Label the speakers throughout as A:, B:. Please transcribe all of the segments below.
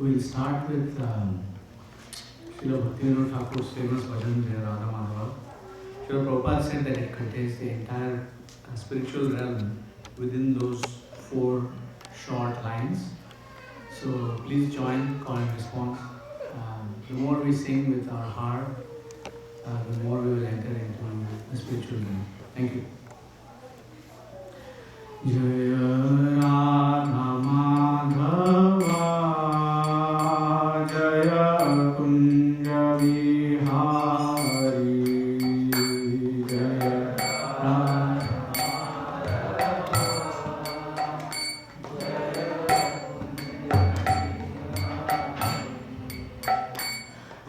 A: We'll start with Srila Bhaktivinoda Thakur's famous bhajan, Jai Radha Madhava. Srila Prabhupada said that it contains the entire spiritual realm within those 4 short lines. So please join call and response. The more we sing with our heart, the more we will enter into the spiritual realm. Thank you. Jaya Radha Madhava Jaya Kunja Vihari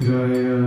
A: Jaya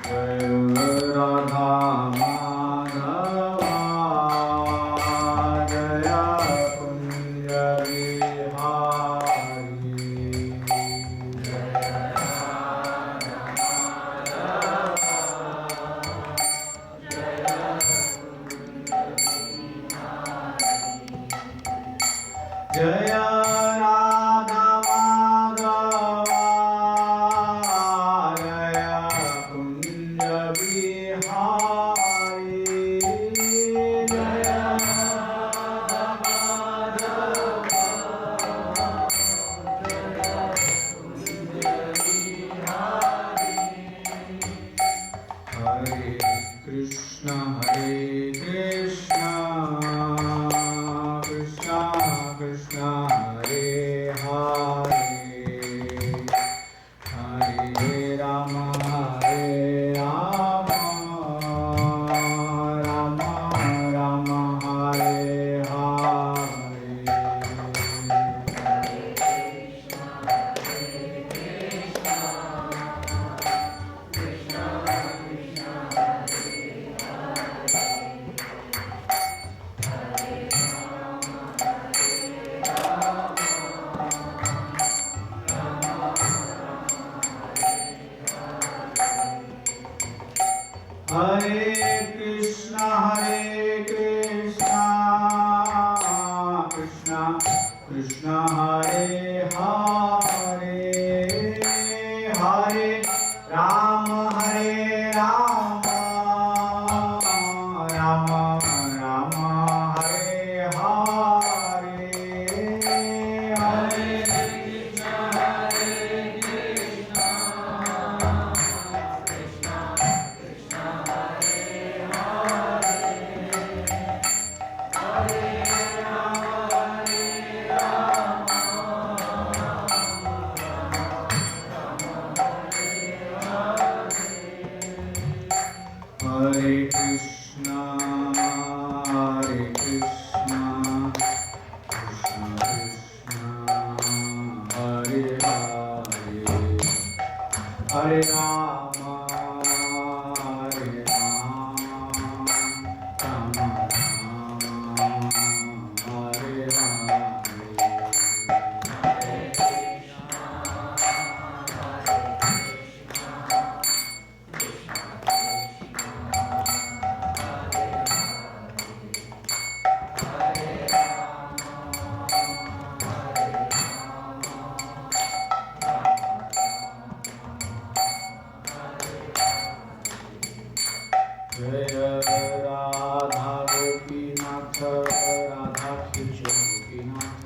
B: Hare Rama
A: Radha Krishna Gopinath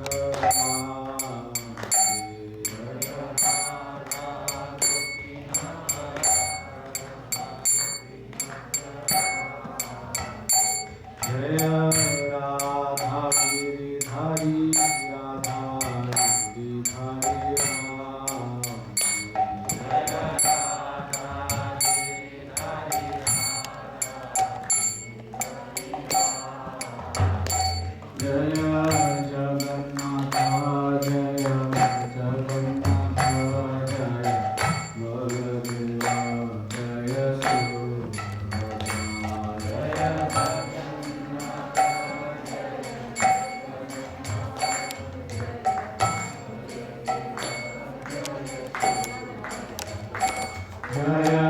A: Jaya Radha Giridhari Radha Giridhari Ram Jaya Radha Giridhari Jaya Jagannatha Jaya Jagannatha Jaya Baladeva Jaya Subhadra Jaya Jaya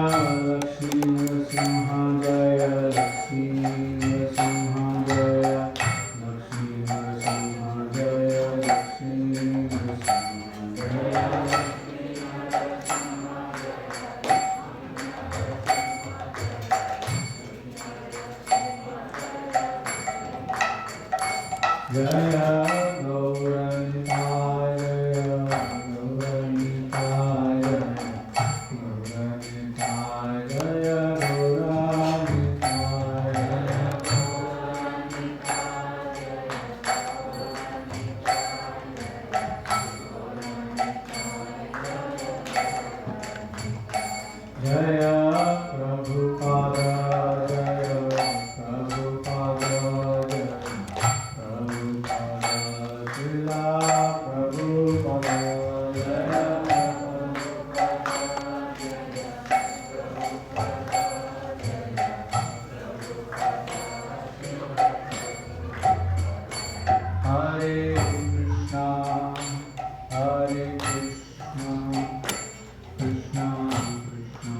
A: Lakshmi Nrsimha Jaya Lakshmi Nrsimha Jaya Lakshmi Nrsimha Jaya Lakshmi Nrsimha Jaya Jaya Gauranita Jaya Gauranita Jaya Gauranita Jaya Prabhupada Jaya Prabhupada Jaya Prabhupada Srila Prabhupada Jaya Hare Krishna Hare Krishna Krishna Krishna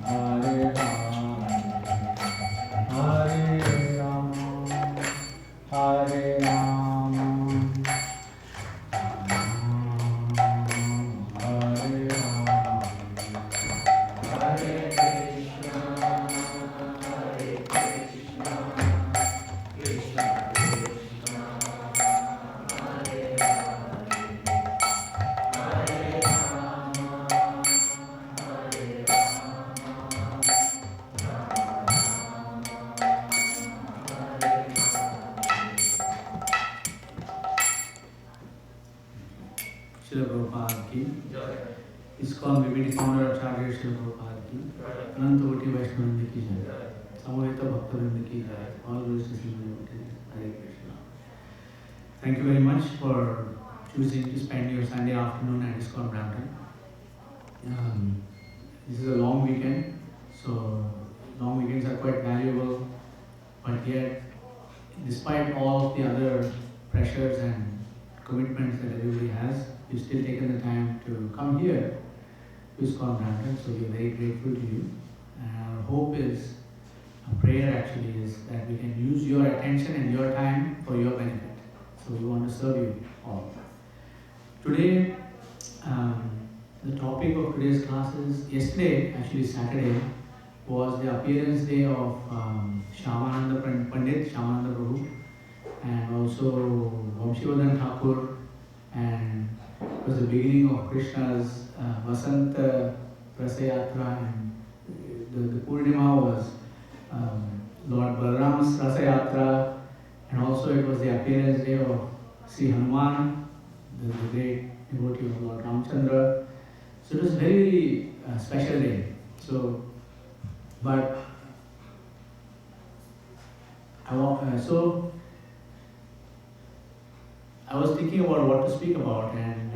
A: Hare Hare Hare Rama Hare Rama Hare Rama Hare Krishna Hare Krishna Krishna Krishna Hare Hare Rama Hare Srila Prabhupada ki, Iskcon BBD founder Acharya Srila Prabhupada ki, Anantavati Vaishnavindi ki jai, Samohita Bhaktivinoda ki jai, all those devotees, Hare Krishna. Thank you very much for choosing to spend your Sunday afternoon at Iskcon Brampton. This is a long weekend, so long weekends are quite valuable, but yet, despite all of the other pressures and commitments that everybody has, you've still taken the time to come here to Iskcon Brampton, so we're very grateful to you. And our hope is, our prayer actually is that we can use your attention and your time for your benefit. So we want to serve you all. Today, the topic of today's class is, yesterday, actually Saturday, was the appearance day of Shyamananda Pandit, Shyamananda Prabhu, and also Vamshivardhan Thakur, and it was the beginning of Krishna's Vasanta Rasayatra, and the Purnima was Lord Balaram's Rasayatra, and also it was the appearance day of Sri Hanuman, the great devotee of Lord Ramchandra. So it was a very special day. But I was thinking about what to speak about, and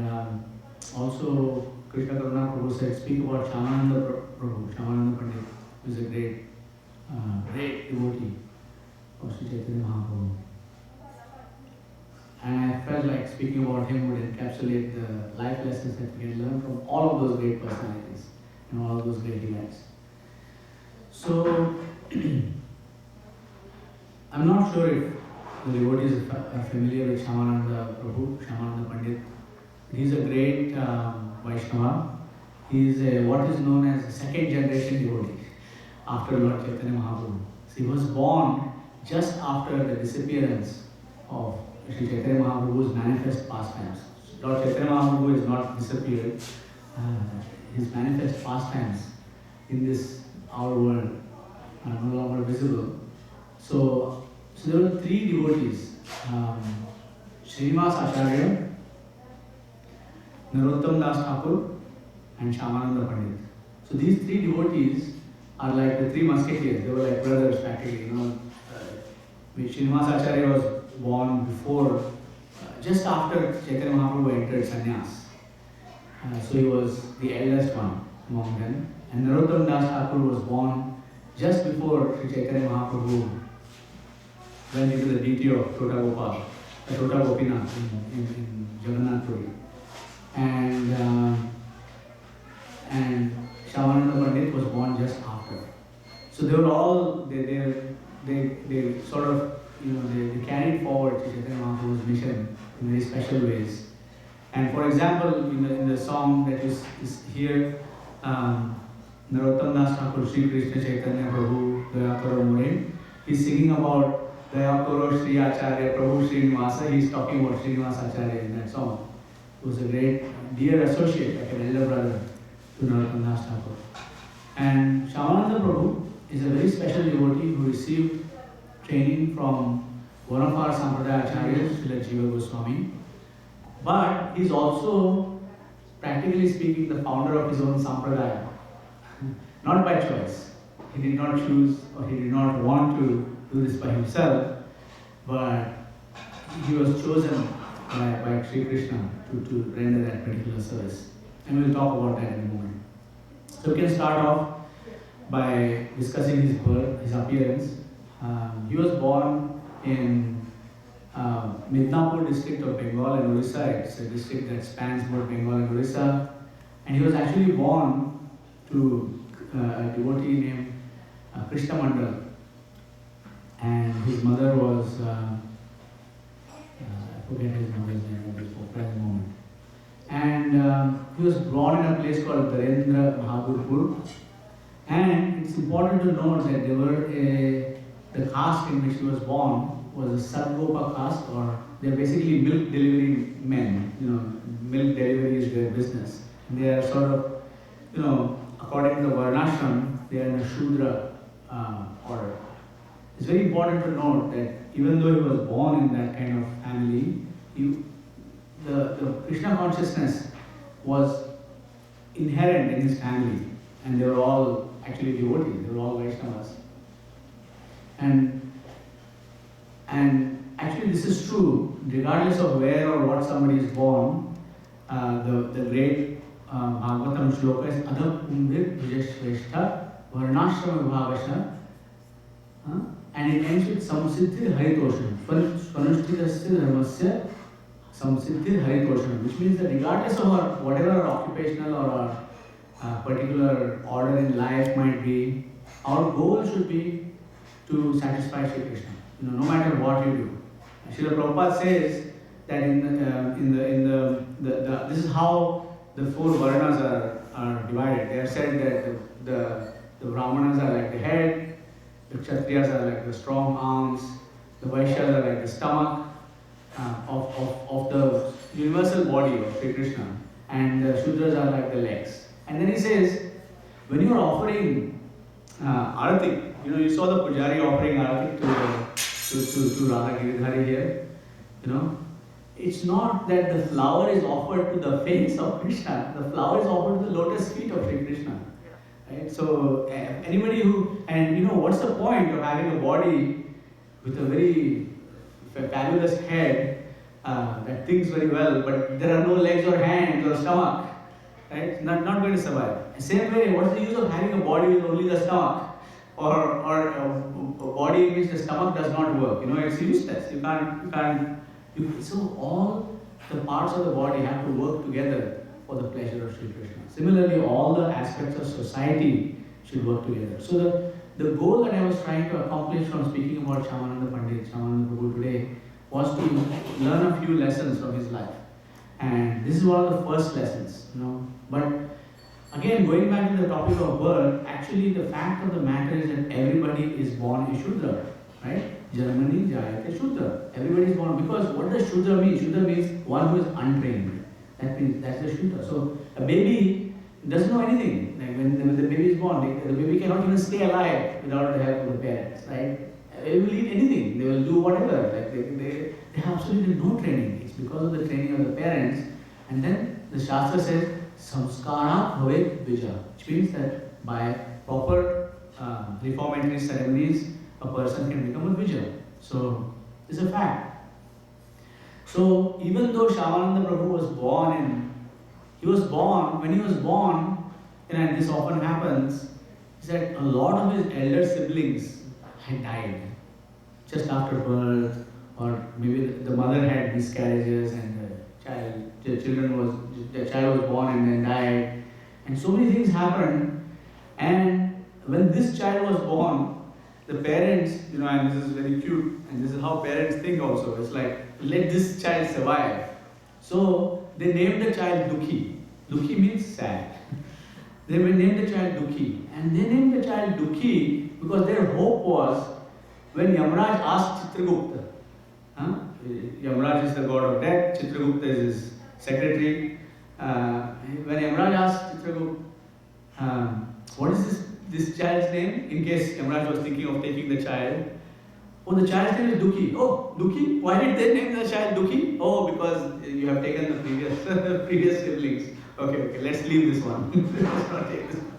A: also Krishna Karuna Prabhu said, speak about Shyamananda Prabhu, Shyamananda Pandit, who is a great devotee of Sri Chaitanya Mahaprabhu. And I felt like speaking about him would encapsulate the life lessons that we can learn from all of those great personalities and all of those great events. So, I'm not sure if the devotees are familiar with Shyamananda Prabhu, Shyamananda Pandit. He's a great Vaishnava. He is what is known as a second generation devotee after Lord Chaitanya Mahaprabhu. So he was born just after the disappearance of Sri Chaitanya Mahaprabhu's manifest pastimes. Lord Chaitanya Mahaprabhu is not disappeared. His manifest pastimes in this our world are no longer visible. So there were three devotees, Srinivas Acharya, Narottam Das Thakur, and Shyamananda Pandit. So these three devotees are like the three musketeers. They were like brothers practically. Srinivas Acharya was born before, just after Chaitanya Mahaprabhu entered sannyas. So he was the eldest one among them. And Narottam Das Thakur was born just before Sri Chaitanya Mahaprabhu went into the deity of Tota Gopal, Tota Gopinath in Jagannath Puri. And Shyamananda Pandit was born just after. So they were all, they sort of, they carried forward Chaitanya Mahaprabhu's mission in very special ways. And for example, in the song that is here, Narottam Das Thakur, Sri Krishna Chaitanya Prabhu, Daya Karo More, he's singing about Daya Karo Sri Acharya Prabhu Srinivasa. He's talking about Srinivasa Acharya in that song. He was a great dear associate, like an elder brother to Narottam Das Thakur. And Shyamananda Prabhu is a very special devotee who received training from one of our Sampradaya Acharyas, Srila Jiva Goswami. But he's also, practically speaking, the founder of his own Sampradaya. Not by choice. He did not choose or he did not want to do this by himself, but he was chosen by Sri Krishna to render that particular service. And we'll talk about that in a moment. So we can start off by discussing his birth, his appearance. He was born in Midnapur district of Bengal and Orissa. It's a district that spans both Bengal and Orissa. And he was actually born to a devotee named Krishna Mandal. And his mother was, I forget his mother's name at this present moment. And he was born in a place called Darendra Mahagurpur. And it's important to note that the caste in which he was born was a Sadgopa caste, or they're basically milk delivery men. Milk delivery is their business. And they are sort of, according to the Varnashram, they are in a Shudra order. It's very important to note that even though he was born in that kind of family, the Krishna consciousness was inherent in his family, and they were all actually devotees, they were all Vaishnavas. And actually this is true, regardless of where or what somebody is born. The great Bhagavatam shloka is Adam Umbir Vijeshveshta Varnashrama Vibhagasha, and it ends with Samsiddhir Haritoshanam, Swanushthitasya Dharmasya Samsiddhir Haritoshanam, which means that regardless of whatever our occupational or our particular order in life might be, our goal should be to satisfy Shri Krishna, no matter what you do. Srila Prabhupada says that this is how the four varnas are divided. They have said that the Brahmanas are like the head, the Kshatriyas are like the strong arms, the Vaishyas are like the stomach of the universal body of Sri Krishna, and the Shudras are like the legs. And then he says, when you are offering arati, you saw the pujari offering arati to Radha Giridhari here, it's not that the flower is offered to the face of Krishna, the flower is offered to the lotus feet of Sri Krishna. Right? So anybody what's the point of having a body with a very fabulous head that thinks very well, but there are no legs or hands or stomach, right? It's not going to survive. Same way, what's the use of having a body with only the stomach, or a body in which the stomach does not work? It's useless. You can't. So all the parts of the body have to work together for the pleasure of Sri Krishna. Similarly, all the aspects of society should work together. So the goal that I was trying to accomplish from speaking about Shyamananda Pandit, Shyamananda Prabhu today, was to learn a few lessons from his life. And this is one of the first lessons, But again, going back to the topic of birth, actually the fact of the matter is that everybody is born a Shudra, right? Janmani Jayate Shudra. Everybody is born. Because what does Shudra mean? Shudra means one who is untrained. That means that's the Shudra. So a baby doesn't know anything. Like when the baby is born, the baby cannot even stay alive without the help of the parents, right? They will eat anything. They will do whatever. Like they have absolutely no training. It's because of the training of the parents. And then the Shastra says, Samskara Bhavet Bija, which means that by proper reformatory ceremonies, a person can become a Vijay. So, it's a fact. So, even though Shyamananda Prabhu was born when he was born, and this often happens, is that a lot of his elder siblings had died just after birth, or maybe the mother had miscarriages and the child was born and then died. And so many things happened. And when this child was born, the parents, and this is very cute, and this is how parents think also. It's like, let this child survive. So they named the child Dukhi. Dukhi means sad. They named the child Dukhi. And they named the child Dukhi because their hope was when Yamraj asked Chitragupta, Yamraj is the god of death, Chitragupta is his secretary. When Yamraj asked Chitragupta, what is this child's name? In case Yamraj was thinking of taking the child. Oh, the child's name is Dukhi. Oh, Dukhi? Why did they name the child Dukhi? Oh, because you have taken the previous siblings. Okay, let's leave this one. Let's not take this one.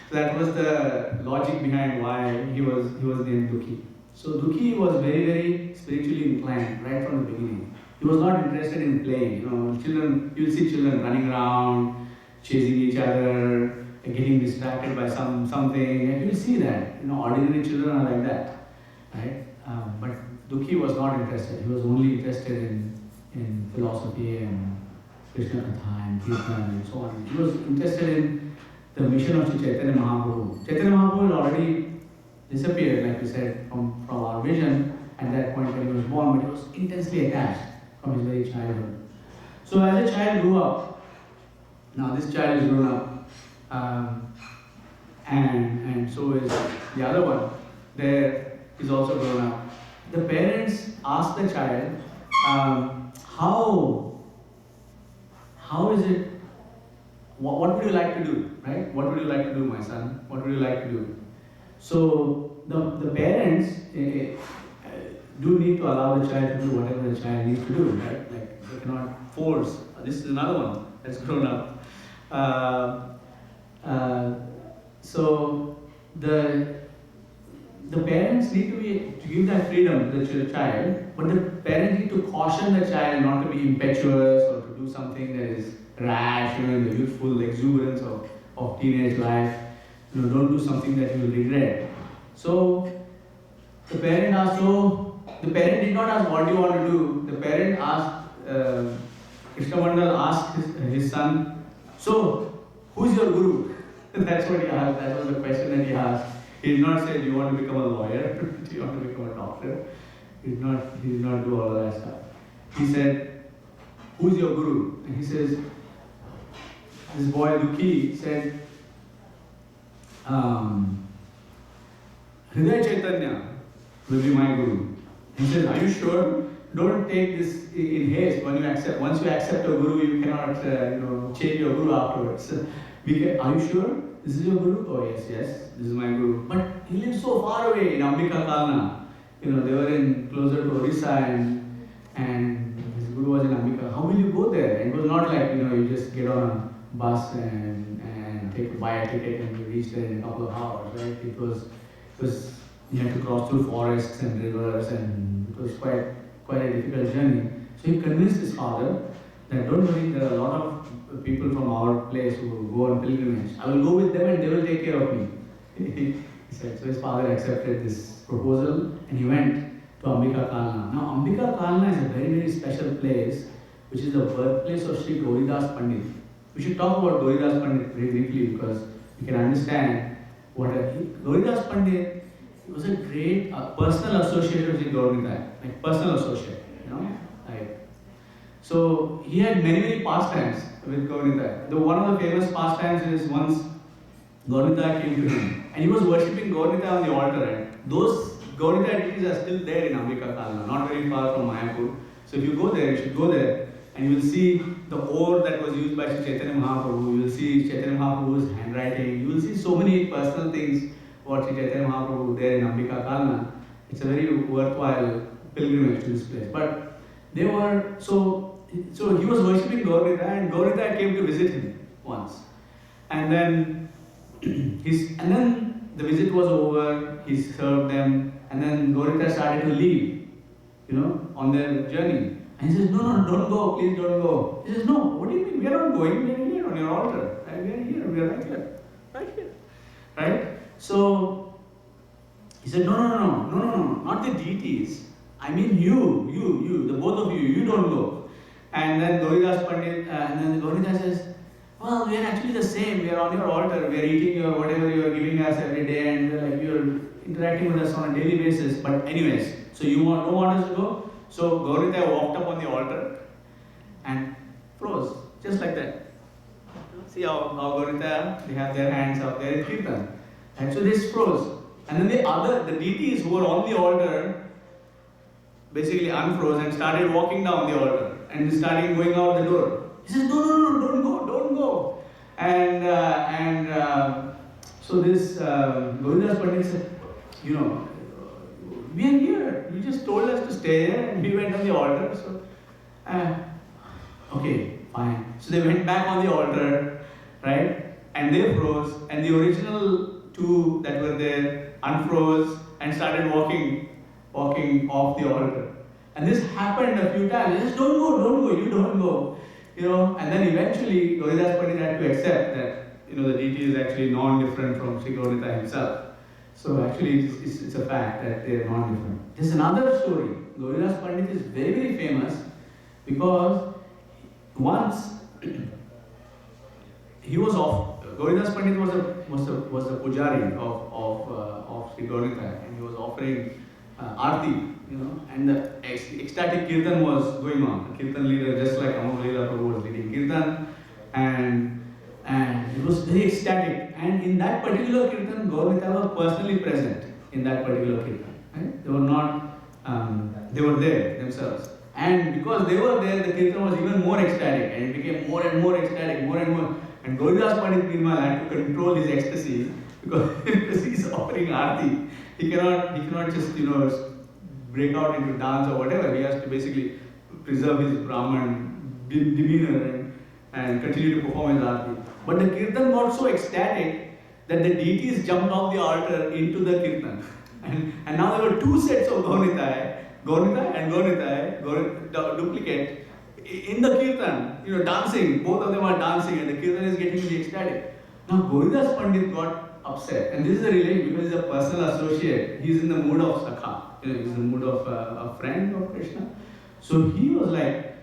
A: So that was the logic behind why he was named Dukhi. So Dukhi was very, very spiritually inclined right from the beginning. He was not interested in playing. Children, you will see children running around, chasing each other, getting distracted by something. And you will see that. Ordinary children are like that, right? But Dukhi was not interested. He was only interested in philosophy and Krishna Katha and Kirtan and so on. He was interested in the mission of Chaitanya Mahaprabhu. Chaitanya Mahaprabhu had already disappeared, like we said, from our vision at that point when he was born, but he was intensely attached from his very childhood. So as a child grew up, now this child is grown up, and so is the other one. There is also grown up. The parents asked the child, how is it, what would you like to do, right? What would you like to do, my son? What would you like to do? So the parents do need to allow the child to do whatever the child needs to do, right? Like they cannot force. This is another one that's grown up. So the parents need to give that freedom to the child, but the parents need to caution the child not to be impetuous or to do something that is rash, in the youthful exuberance of teenage life. Don't do something that you will regret. So the parent did not ask what do you want to do. The parent asked, Krishna Mandal asked his son, so who's your guru? That's what he asked. That was the question that he asked. He did not say, do you want to become a lawyer? Do you want to become a doctor? He did not do all of that stuff. He said, who's your guru? And he says, this boy Dukhi said, Hridaya Chaitanya will be my guru. He says, are you sure? Don't take this in haste. Once you accept a guru, you cannot change your guru afterwards. Are you sure? This is your guru? Oh yes, this is my guru. But he lives so far away in Ambika Kalna. They were closer to Orissa and his guru was in Ambika. How will you go there? And it was not like you just get on a bus and buy a ticket and you reach there in a couple of hours, right? It was you had to cross through forests and rivers, and it was quite a difficult journey. So he convinced his father that don't worry, there are a lot of people from our place who go on pilgrimage. I will go with them and they will take care of me. He said. So his father accepted this proposal and he went to Ambika Kalna. Now Ambika Kalna is a very, very special place, which is the birthplace of Sri Gauridas Pandit. We should talk about Gauridas Pandit very briefly because we can understand what Gauridas Pandit was a great personal associate with Gauridas, like personal associate, So he had many pastimes with Gauridas. One of the famous pastimes is once Gauridas came to him and he was worshipping Gauridas on the altar. And those Gaurita deities are still there in Ambika Kalna, not very far from Mayapur. So if you go there, you should go there, and you will see the ore that was used by Sri Chaitanya Mahaprabhu. You will see Chaitanya Mahaprabhu's handwriting. You will see so many personal things about Sri Chaitanya Mahaprabhu there in Ambika Kalna. It's a very worthwhile pilgrimage to this place. But they were so he was worshipping Gaurita, and Gaurita came to visit him once, and then the visit was over. He served them, and then Gaurita started to leave, on their journey. And he says, no, don't go, please don't go. He says, no, what do you mean? We are not going, we are here on your altar. Right? We are here, we are right here. Right here. Right? So, he said, no, not the deities. I mean you, the both of you don't go. And then Gauridas Pandit, and then Gaurita says, well, we are actually the same. We are on your altar. We are eating your whatever you are giving us every day, and you are interacting with us on a daily basis. But anyways, so you don't want us to go? So Gaurita walked up on the altar and froze, just like that. See how Gaurita, they have their hands up there in Kirtan. And so they froze. And then the deities who were on the altar basically unfroze and started walking down the altar and started going out the door. He says, no, don't go. And so this Gauridas Pandit said, we are here. You just told us to stay here, and we went on the altar. So, okay, fine. So they went back on the altar, right? And they froze, and the original two that were there unfroze and started walking off the altar. And this happened a few times. He says, don't go, you don't go. And then eventually Gauridas Pandit had to accept that the deity is actually non-different from Sri Gaurita himself. So actually it's a fact that they are non-different. There's another story. Gauridas Pandit is very, very famous because once he was off. Gauridas Pandit was the pujari of Sri Gaurita, and he was offering arti, and the ecstatic kirtan was going on. The kirtan leader, just like Amar Prabhu, was leading kirtan, and it was very ecstatic. And in that particular kirtan, Gaurita was personally present in that particular kirtan. Right? They were not, they were there themselves. And because they were there, the kirtan was even more ecstatic, and it became more and more ecstatic, more and more. And Gauridas Pandit meanwhile had to control his ecstasy because he's offering arti. He cannot just break out into dance or whatever. He has to basically preserve his Brahman demeanor and continue to perform his arti. But the kirtan got so ecstatic that the deities jumped off the altar into the kirtan. And now there were two sets of Gaurita and Gaurita, duplicate, in the kirtan, dancing. Both of them are dancing, and the kirtan is getting really ecstatic. Now Gauridas Pandit got upset, and this is a relation because he's a personal associate. He's in the mood of Sakha, he's in the mood of a friend of Krishna. So he was like,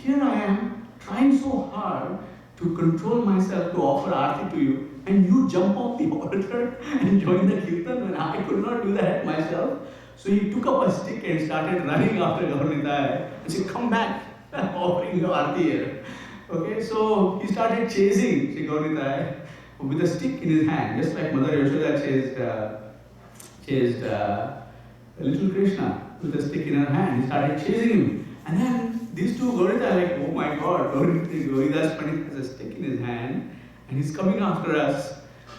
A: here I am trying so hard to control myself to offer arti to you, and you jump off the altar and join the kirtan when I could not do that myself. So he took up a stick and started running after Gaurita and said, come back, I'm offering you arti here. Okay, so he started chasing Sri Gaurita with a stick in his hand, just like Mother Yashoda chased little Krishna with a stick in her hand. He started chasing him. And then these two Gaurita are like, oh my God, Gauridas Pandit has a stick in his hand and he's coming after us.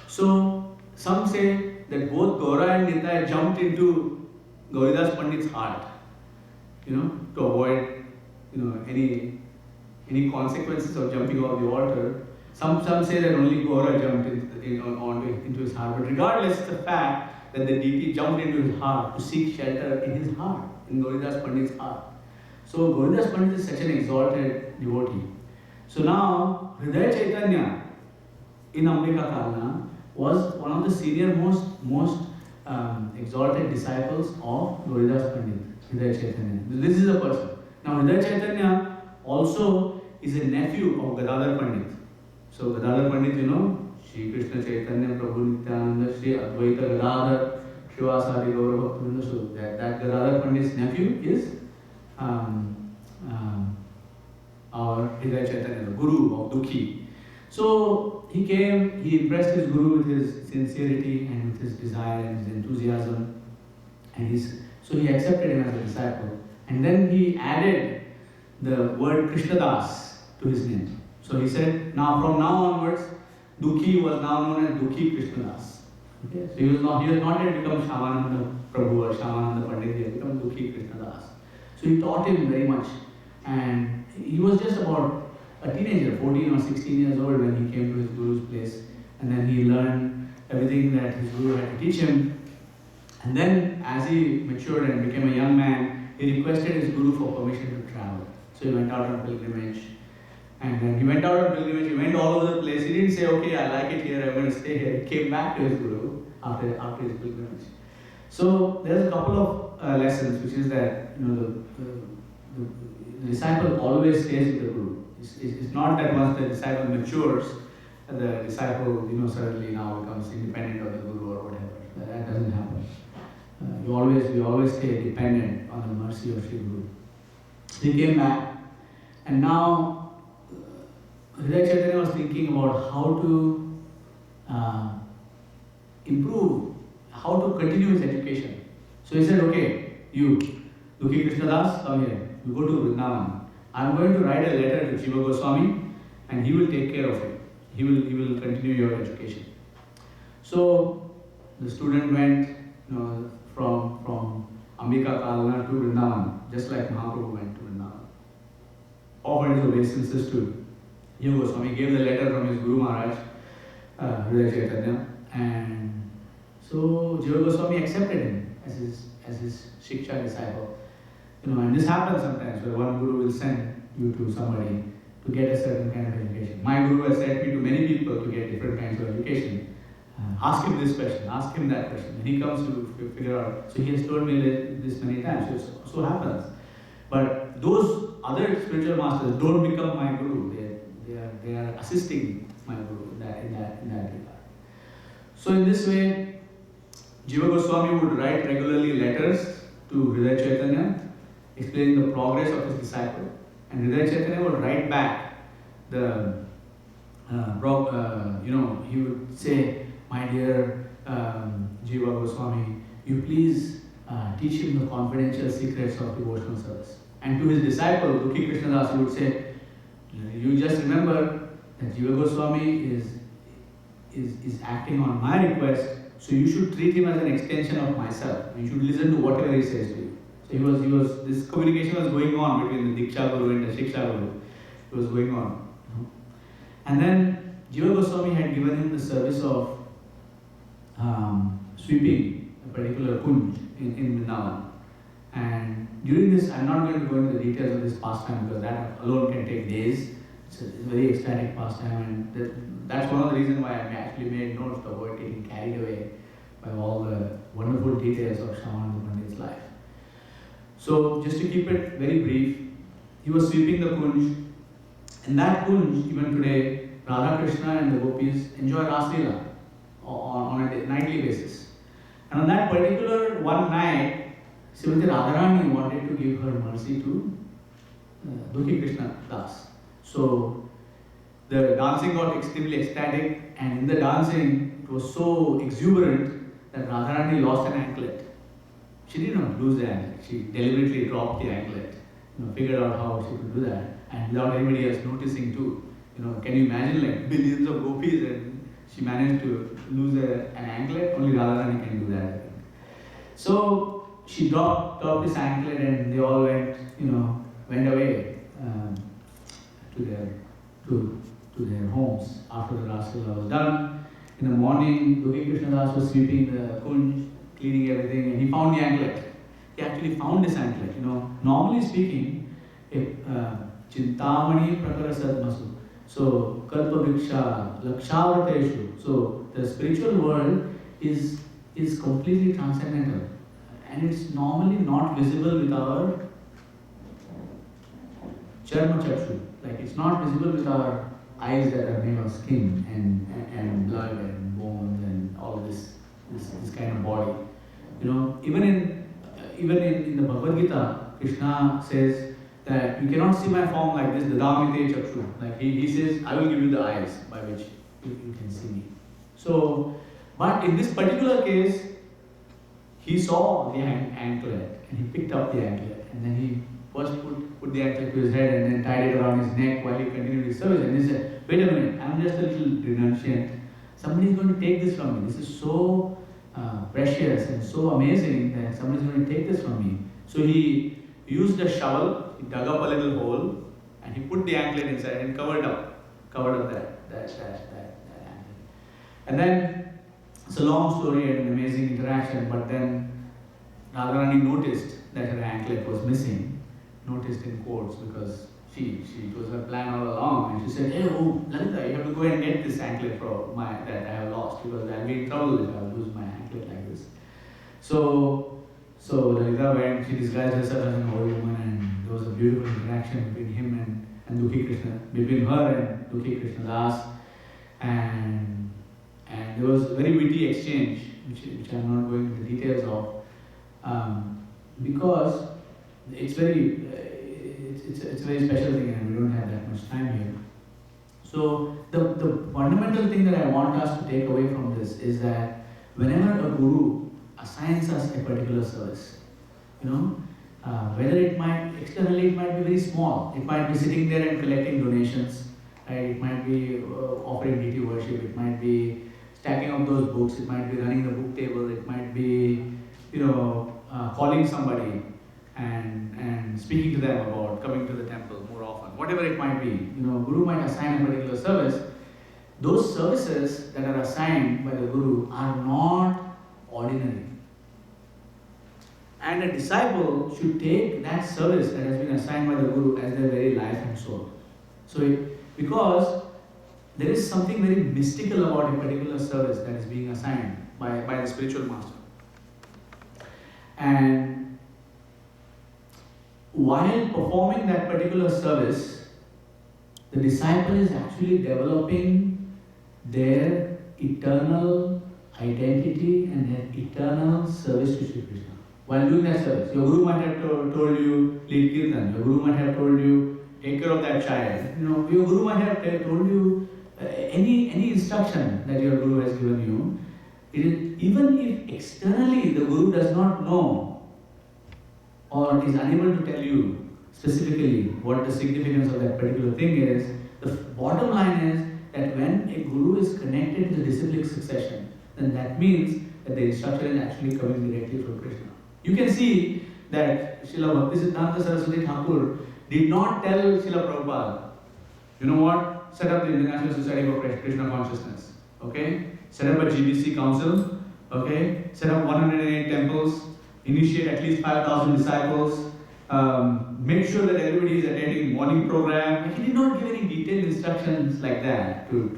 A: So some say that both Gaura and Nitai jumped into Gauridas Pandit's heart, to avoid, any consequences of jumping off the altar. Some say that only Gaura jumped into his heart. But regardless, the fact that the deity jumped into his heart to seek shelter in his heart, in Gauridas Pandit's heart. So Gauridas Pandit is such an exalted devotee. So now, Hridaya Chaitanya in Ambika Kalna was one of the senior most exalted disciples of Gauridas Pandit, Hridaya Chaitanya. This is a person. Now Hridaya Chaitanya also is a nephew of Gadadhar Pandit. So Gadadhar Pandit, Shri Krishna Chaitanya Prabhu Nityananda Shri Advaita Gadadhar Shivasari Gaura Bhaktivinoda. So that Gadadhar Pandit's nephew is our Hridaya Chaitanya, the Guru of Dukhi. So he came, he impressed his Guru with his sincerity and with his desire and his enthusiasm. And so he accepted him as a disciple. And then he added the word Krishnadas to his name. So he said, now from now onwards, Dukhi was now known as Dukhi Krishnadas. Okay? So he was not yet become Shyamananda Prabhu or Shyamananda Pandit, he had become Dukhi Krishnadas. So he taught him very much. And he was just about a teenager, 14 or 16 years old, when he came to his Guru's place. And then he learned everything that his Guru had to teach him. And then as he matured and became a young man, he requested his Guru for permission to travel. So he went out on pilgrimage. And then he went out on pilgrimage, he went all over the place. He didn't say, okay, I like it here, I'm going to stay here. He came back to his Guru after his pilgrimage. So there's a couple of lessons, which is that the disciple always stays with the Guru. It's not that once the disciple matures, the disciple suddenly now becomes independent of the Guru or whatever. That doesn't happen. We always stay dependent on the mercy of Sri Guru. He came back, and now Hridaya Chaitanya was thinking about how to improve, how to continue his education. So he said, okay, you, Dukhi Krishnadas, come here. You go to Vrindavan. I'm going to write a letter to Jiva Goswami, and he will take care of it. He will continue your education. So the student went from Ambika Kalna to Vrindavan, just like Mahaprabhu went to Vrindavan. Offered his obeisances to Jiva Goswami, gave the letter from his Guru Maharaj, Hridaya Chaitanya, and so Jiva Goswami accepted him as his Shiksha disciple. And this happens sometimes where one Guru will send you to somebody to get a certain kind of education. My Guru has sent me to many people to get different kinds of education. Ask him this question, ask him that question. And he comes to figure out. So he has told me this many times. So it so happens. But those other spiritual masters don't become my Guru. They are assisting my Guru in that regard. So in this way, Jiva Goswami would write regularly letters to Hridaya Chaitanya, explaining the progress of his disciple, and Hridaya Chaitanya would write back he would say, my dear Jiva Goswami, you please teach him the confidential secrets of devotional service. And to his disciple, Dukhi Krishnadas, he would say, you just remember that Jiva Goswami is acting on my request, so you should treat him as an extension of myself. You should listen to whatever he says to you. So this communication was going on between the Diksha Guru and the Shiksha Guru. It was going on. And then Jiva Goswami had given him the service of sweeping a particular kunj in Vrindavan. And during this, I'm not going to go into the details of this pastime because that alone can take days. It's a very ecstatic pastime, and that's one of the reasons why I actually made notes to avoid getting carried away by all the wonderful details of Shyamananda Pandit's life. So just to keep it very brief, he was sweeping the kunj, and that kunj, even today, Radha Krishna and the gopis enjoy Ras Leela on a nightly basis. And on that particular one night, Srimati Radharani wanted to give her mercy to Dukhi Krishna Das. So the dancing got extremely ecstatic, and in the dancing, it was so exuberant that Radharani lost an anklet. She did not lose the anklet. She deliberately dropped the anklet. Figured out how she could do that, and without anybody else noticing too. Can you imagine like billions of gopis and she managed to lose an anklet? Only Radharani can do that, I think. So she dropped this anklet, and they all went away to their homes after the Ras Leela was done. In the morning, Dukhi Krishnadas was sweeping the kunj, cleaning everything, and he found the anklet. He actually found this anklet. Normally speaking, Chintamani Prakarasad Masu. So, Kalpa Vriksha, Lakshavrateshu. So, the spiritual world is completely transcendental. And it's normally not visible with our Charma Chakshu. Like, it's not visible with our eyes that are made of skin and blood and bones and all this kind of body. Even in the Bhagavad Gita, Krishna says that you cannot see my form like this, the Dadamite Chakshu. Like he says, I will give you the eyes by which you can see me. So, but in this particular case, he saw the anklet and he picked up the anklet and then he first put the anklet to his head and then tied it around his neck while he continued his service. And he said, wait a minute, I'm just a little renunciant. Somebody is going to take this from me. This is so precious and so amazing that somebody is going to take this from me. So he used a shovel, he dug up a little hole and he put the anklet inside and covered up that anklet. And then it's a long story and an amazing interaction, but then Radharani noticed that her anklet was missing, noticed in quotes because it was her plan all along, and she said, hey, oh, Lalita, you have to go and get this anklet that I have lost because I'll be in trouble if I lose my anklet like this. So Lalita went, she disguised herself as an old woman, and there was a beautiful interaction between him and Dukhi Krishna, between her and Dukhi Krishna Das, and there was a very witty exchange, which I'm not going into the details of, because it's a very special thing and we don't have that much time here. So the fundamental thing that I want us to take away from this is that whenever a guru assigns us a particular service, whether externally it might be very small, it might be sitting there and collecting donations, right? It might be offering deity worship, it might be stacking up those books, it might be running the book table, it might be calling somebody and speaking to them about coming to the temple more often, whatever it might be. Guru might assign a particular service. Those services that are assigned by the Guru are not ordinary. And a disciple should take that service that has been assigned by the Guru as their very life and soul. Because there is something very mystical about a particular service that is being assigned by the spiritual master. And while performing that particular service, the disciple is actually developing their eternal identity and their eternal service to Sri Krishna. While doing that service, your Guru might have told you, lead Kirtan, your Guru might have told you, take care of that child. Your Guru might have told you any instruction that your Guru has given you. Even if externally the Guru does not know or is unable to tell you specifically what the significance of that particular thing is, the bottom line is that when a Guru is connected to the disciplic succession, then that means that the instruction is actually coming directly from Krishna. You can see that Srila Bhaktisiddhanta Saraswati Thakur did not tell Srila Prabhupada, you know what, set up the International Society for Krishna Consciousness, okay? Set up a GBC council, okay? Set up 108 temples, initiate at least 5,000 disciples, make sure that everybody is attending morning program. He did not give any detailed instructions like that to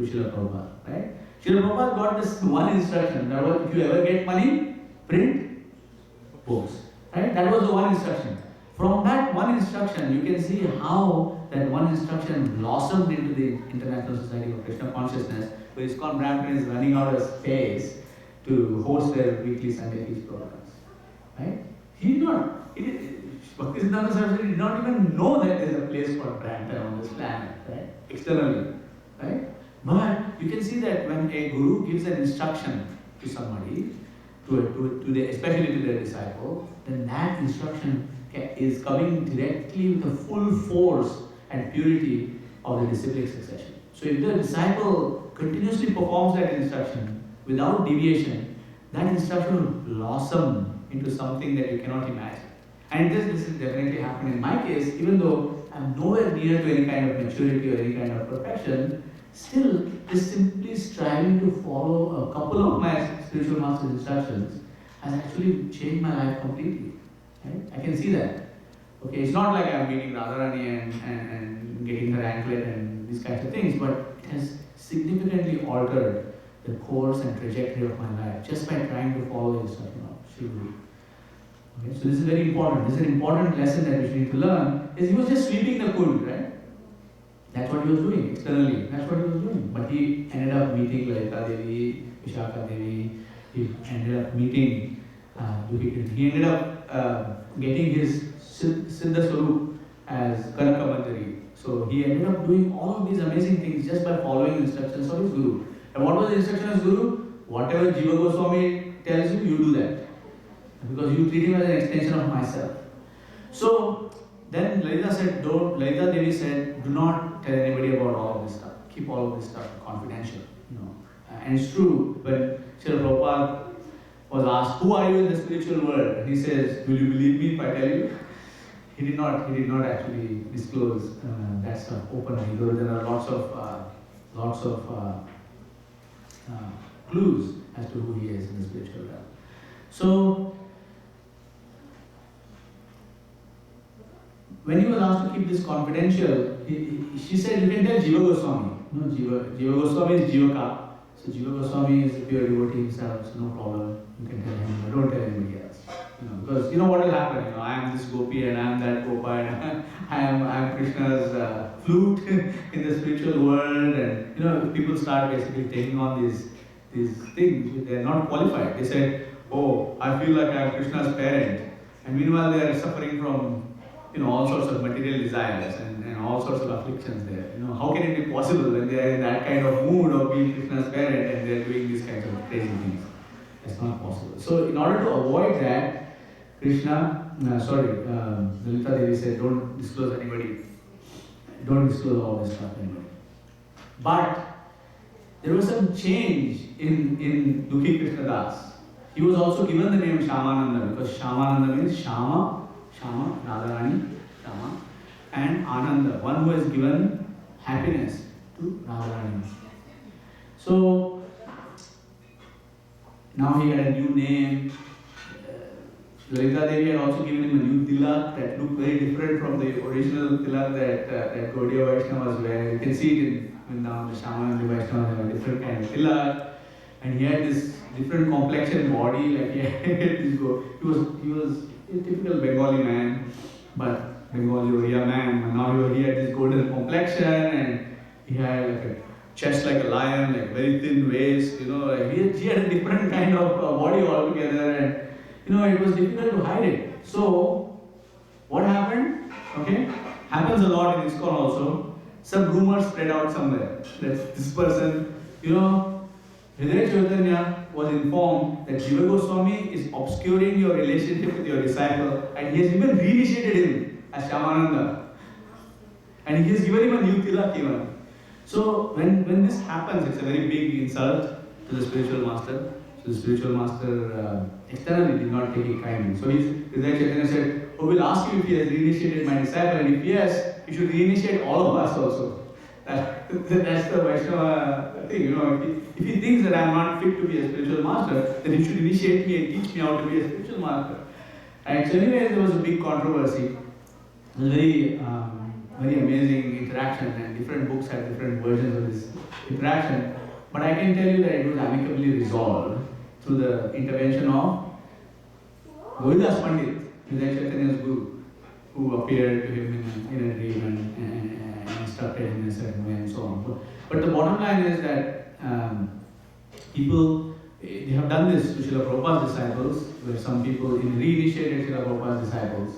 A: Srila Prabhupada, right? Srila Prabhupada got this one instruction, that was, if you ever get money, print books, right? That was the one instruction. From that one instruction, you can see how that one instruction blossomed into the International Society of Krishna Consciousness, where Iskcon Brampton is running out of space to host their weekly Sunday feast programs, right? Bhaktisiddhanta Saraswati did not even know that there is a place called Brampton on this planet, right? Externally, right? But you can see that when a Guru gives an instruction to somebody, especially to their disciple, then that instruction is coming directly with the full force and purity of the disciplic succession. So if the disciple continuously performs that instruction without deviation, that instruction will blossom into something that you cannot imagine. And this has definitely happened in my case, even though I'm nowhere near to any kind of maturity or any kind of perfection, still just simply striving to follow a couple of my spiritual master's instructions has actually changed my life completely. Right? I can see that. Okay, it's not like I'm meeting Radharani and getting her anklet and these kinds of things, but it has significantly altered the course and trajectory of my life just by trying to follow the instruction of Sri Guru. Okay, so this is very important. This is an important lesson that we need to learn. Is he was just sweeping the kund, right? That's what he was doing externally. That's what he was doing. But he ended up meeting Lalita Devi, Vishaka Devi. He ended up meeting he ended up getting his Siddha Swarup as Kanaka Manjari. So he ended up doing all of these amazing things just by following the instructions of his Guru. And what was the instruction of his Guru? Whatever Jiva Goswami tells you, you do that. Because you treat him as an extension of myself. So then Lalita Devi said, do not tell anybody about all of this stuff. Keep all of this stuff confidential. And it's true, when Srila Prabhupada was asked, who are you in the spiritual world? And he says, will you believe me if I tell you? He did not actually disclose that stuff openly, though there are lots of clues as to who he is in the spiritual realm. So, when he was asked to keep this confidential, she said, you can tell Jiva Goswami. Jiva Goswami is Jivaka. So Jiva Goswami is a pure devotee himself, so no problem. You can tell him, but don't tell anybody else. Because you know what will happen. I am this gopi and I am that gopa and I am Krishna's flute in the spiritual world, and people start basically taking on these things. They are not qualified. They said, oh, I feel like I am Krishna's parent, and meanwhile they are suffering from all sorts of material desires and all sorts of afflictions there. How can it be possible when they are in that kind of mood of being Krishna's parent and they are doing these kinds of crazy things? That's not possible. So in order to avoid that, Lalita Devi said, don't disclose anybody. Don't disclose all this stuff to anybody. But there was some change in Dukhi Krishna Das. He was also given the name Shyamananda because Shyamananda means Shyama, Radharani, Shama, and Ananda, one who has given happiness to Radharani. So now he had a new name. Lalita Devi had also given him a new tilak that looked very different from the original tilak that Gaudiya Vaishnavas wear. You can see it in now the Shama and the Vaishnavas have a different kind of tilak, and he had this different complexion body. Like he was a typical Bengali man, but Bengali Oriya man. And now he had this golden complexion, and he had like a chest like a lion, like very thin waist. He had a different kind of body altogether, and it was difficult to hide it. So, what happened? Okay, happens a lot in Iskcon also. Some rumors spread out somewhere that this person, Hridaya Chaitanya was informed that Jiva Goswami is obscuring your relationship with your disciple, and he has even reinitiated him as Shyamananda. And he has given him a new tilak even. So, when this happens, it's a very big insult to the spiritual master. So the spiritual master externally did not take it kindly. So Hridaya Chaitanya said, oh, we'll ask you if he has reinitiated my disciple, and if yes, you should reinitiate all of us also. That's the Vaishnava thing, If he thinks that I am not fit to be a spiritual master, then he should initiate me and teach me how to be a spiritual master. And so anyway, there was a big controversy. It was very amazing interaction, and different books had different versions of this interaction. But I can tell you that it was amicably resolved through the intervention of Govindas Pandit, Hridaya Chaitanya's guru, who appeared to him in a dream and instructed him in a certain way and so on. But the bottom line is that people, they have done this to Srila Prabhupada's disciples, where some people reinitiated Srila Prabhupada's disciples.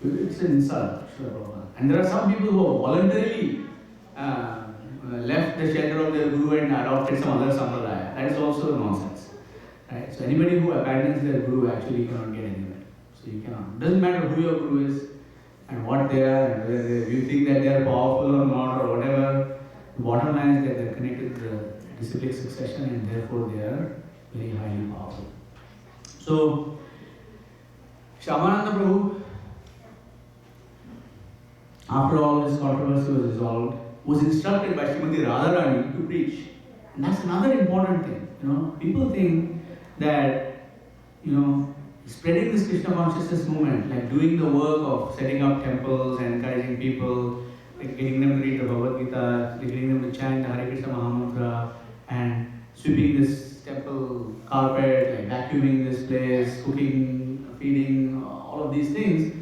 A: It's an insult to Srila Prabhupada. And there are some people who have voluntarily left the shelter of their guru and adopted some other sampradaya. That is also nonsense. Right? So anybody who abandons their guru actually cannot get anywhere. So you cannot. It doesn't matter who your guru is and what they are, and whether you think that they are powerful or not or whatever. The bottom line is that they are connected to the disciplic succession, and therefore they are very highly powerful. So Shyamananda Prabhu, after all this controversy was resolved, was instructed by Srimati Radharani to preach. And that's another important thing. People think that, spreading this Krishna consciousness movement, like doing the work of setting up temples and encouraging people, like getting them to read the Bhagavad Gita, getting them to chant the Hare Krishna Mahamantra, and sweeping this temple carpet, like vacuuming this place, cooking, feeding, all of these things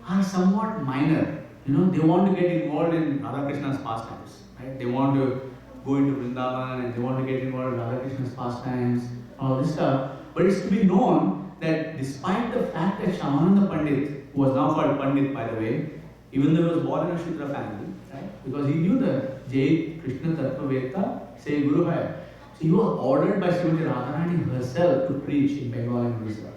A: are somewhat minor. They want to get involved in Radha Krishna's pastimes, right? They want to go into Vrindavan and they want to get involved in Radha Krishna's pastimes, all this stuff. But it's to be known that despite the fact that Shyamananda Pandit, who was now called Pandit by the way, even though he was born in a Shudra family, right? Because he knew the Jai Krishna Tattva Veda, say Guru Hai. So So he was ordered by Srimati Radharani herself to preach in Bengal and Odisha.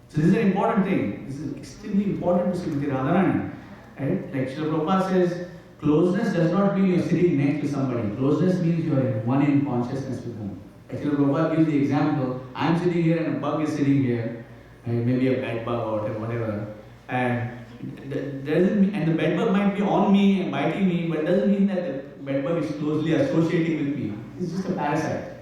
A: So this is an important thing. This is extremely important to Srimati Radharani. Right? Like Srila Prabhupada says, closeness does not mean you're sitting next to somebody. Closeness means you are one in consciousness with them. Like Srila Prabhupada gives the example, I'm sitting here and a bug is sitting here, right? Maybe a bed bug or whatever. And the bed bug might be on me and biting me, but it doesn't mean that the bed bug is closely associating with me. It's just a parasite.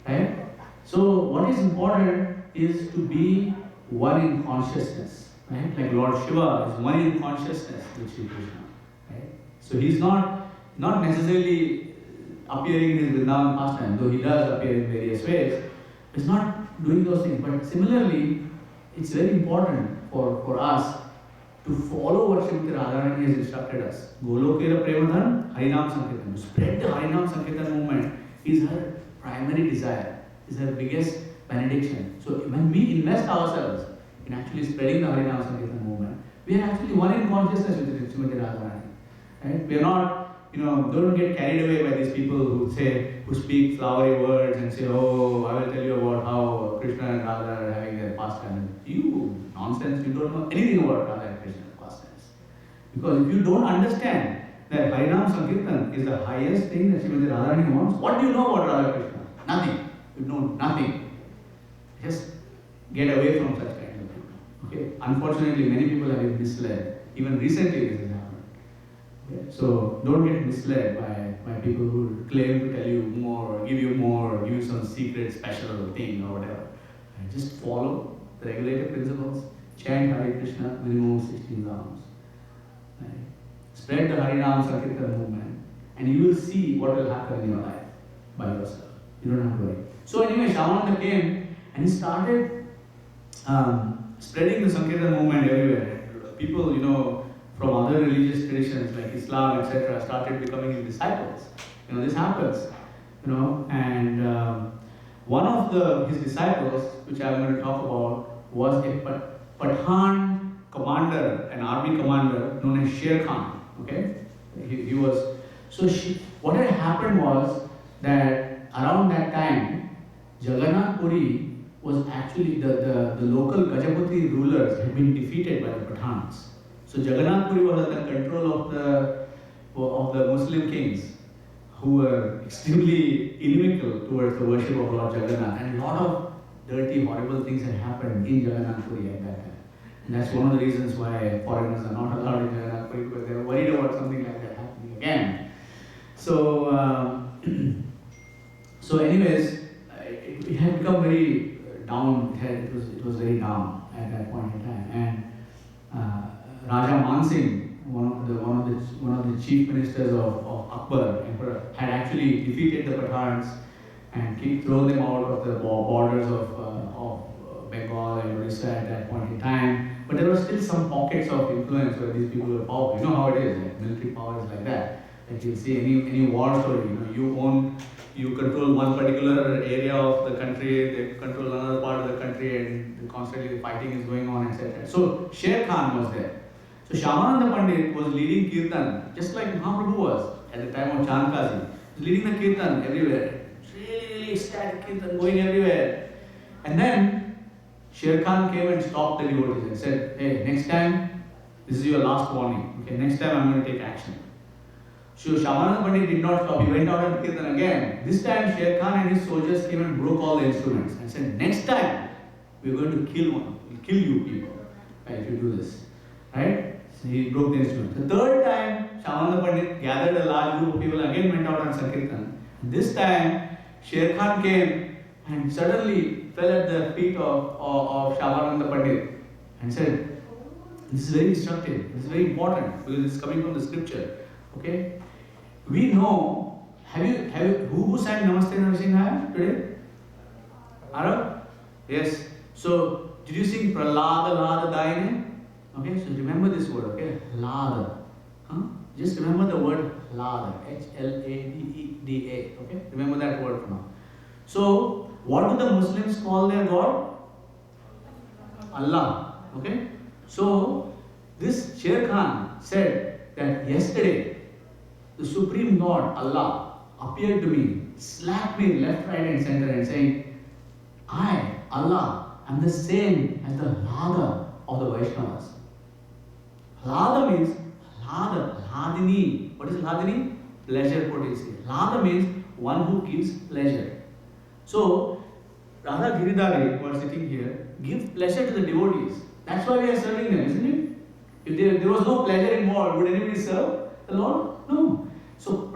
A: Right? So what is important is to be one in consciousness. Right? Like Lord Shiva is one in consciousness with Shri Krishna. Right? So he's not necessarily appearing in his Vrindavan pastime, though he does appear in various ways. He's not doing those things. But similarly, it's very important for us to follow what Srimati Radharani has instructed us. Golokera Premadhan, Harinam Sankirtan. To spread the Harinam Sankirtan movement is her primary desire, is her biggest benediction. So when we invest ourselves in actually spreading the Harinam Sankirtan movement, we are actually one in consciousness with Srimati Radharani. Right? We are not, don't get carried away by these people who speak flowery words and say, oh, I will tell you about how Krishna and Radha are having their pastime. You nonsense, you don't know anything about Radha and Krishna's pastimes. Because if you don't understand that Harinam Sankirtan is the highest thing that Srimati Radharani wants, what do you know about Radha Krishna? Nothing. You know nothing. Just get away from such kind of people. Okay? Unfortunately, many people have been misled. Even recently this has happened. Okay? So don't get misled by people who claim to tell you more, give you some secret special thing or whatever. And just follow the regulated principles. Chant Hare Krishna minimum 16 rounds. Right? Spread the Harinam Sankirtan movement, and you will see what will happen in your life by yourself. You don't have to worry. So anyway, Shyamananda came and he started spreading the Sankirtan movement everywhere. People, from other religious traditions like Islam, etc., started becoming his disciples. This happens. And one of his disciples, which I'm going to talk about, was a Pathan commander, an army commander known as Sher Khan. Okay, he was. So what had happened was that around that time, Jagannath Puri was actually the local Gajapati rulers had been defeated by the Pathans. So Jagannath Puri was under control of the Muslim kings, who were extremely inimical towards the worship of Lord Jagannath, and a lot of dirty, horrible things had happened in Jagannath Puri at that time. And that's one of the reasons why foreigners are not allowed in Jagannath Puri, because they were worried about something like that happening again. So, anyways, it had become very down. It was very down at that point in time. And Raja Mansingh, one of the chief ministers of Akbar, emperor, had actually defeated the Pathans and thrown them out of the borders of Bengal and Odisha at that point in time. But there were still some pockets of influence where these people were powerful. You know how it is, like military power is like that. Like you see any war story, you control one particular area of the country, they control another part of the country, and constantly the fighting is going on, etc. So Sher Khan was there. So Shyamananda Pandit was leading Kirtan, just like Mahaprabhu was at the time of Chankazi. He was leading the Kirtan everywhere. Really ecstatic Kirtan going everywhere. And then Sher Khan came and stopped the devotees and said, hey, next time, this is your last warning. Okay, next time I'm going to take action. So Shyamananda Pandit did not stop. He went out and Kirtan again. This time Sher Khan and his soldiers came and broke all the instruments and said, next time we're going to kill you people, right, if you do this. Right? So he broke the instruments. The third time, Shyamananda Pandit gathered a large group of people and again went out on Sankirtan. This time, Sher Khan came and suddenly fell at the feet of Shyamananda Pandit and said, this is very instructive, this is very important because it's coming from the scripture. Okay? We know, who sang Namaste Narasimhaya today? Arab? Yes. So, did you sing Pralada Lada Daine? Okay, so remember this word, okay? Lada. Just remember the word Lada. H-L-A-D-E-D-A. Okay? Remember that word for now. So, what do the Muslims call their God? Allah. Okay? So, this Sher Khan said that yesterday, the Supreme God, Allah, appeared to me slap me left, right, and center and saying, I, Allah, am the same as the Hlada of the Vaishnavas. Hlada means Hladini. What is Hladini? Pleasure potency. Hlada means one who gives pleasure. So, Radha Giridhari, who are sitting here, give pleasure to the devotees. That's why we are serving them, isn't it? If there was no pleasure involved, would anybody serve the Lord? No. So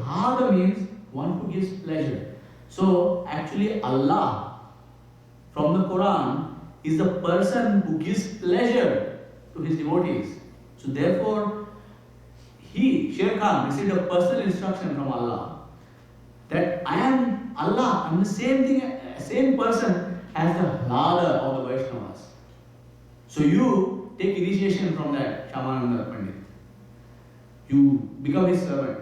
A: Radha means one who gives pleasure. So actually Allah from the Quran is the person who gives pleasure to his devotees. So therefore, Sher Khan received a personal instruction from Allah that I am Allah, I am the same person as the Hlada of the Vaishnavas. So you take initiation from that Shyamananda Pandit. You become his servant.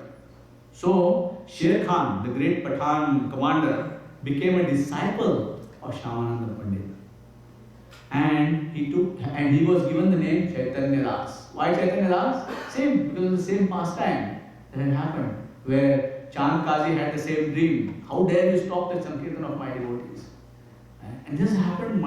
A: So Sher Khan, the great Pathan commander, became a disciple of Shyamananda Pandit. And he was given the name Chaitanya Das. Why Chaitanya Das? Same, because of the same pastime that had happened, where Chand Kazi had the same dream. How dare you stop the Sankirtan of my devotees? And this happened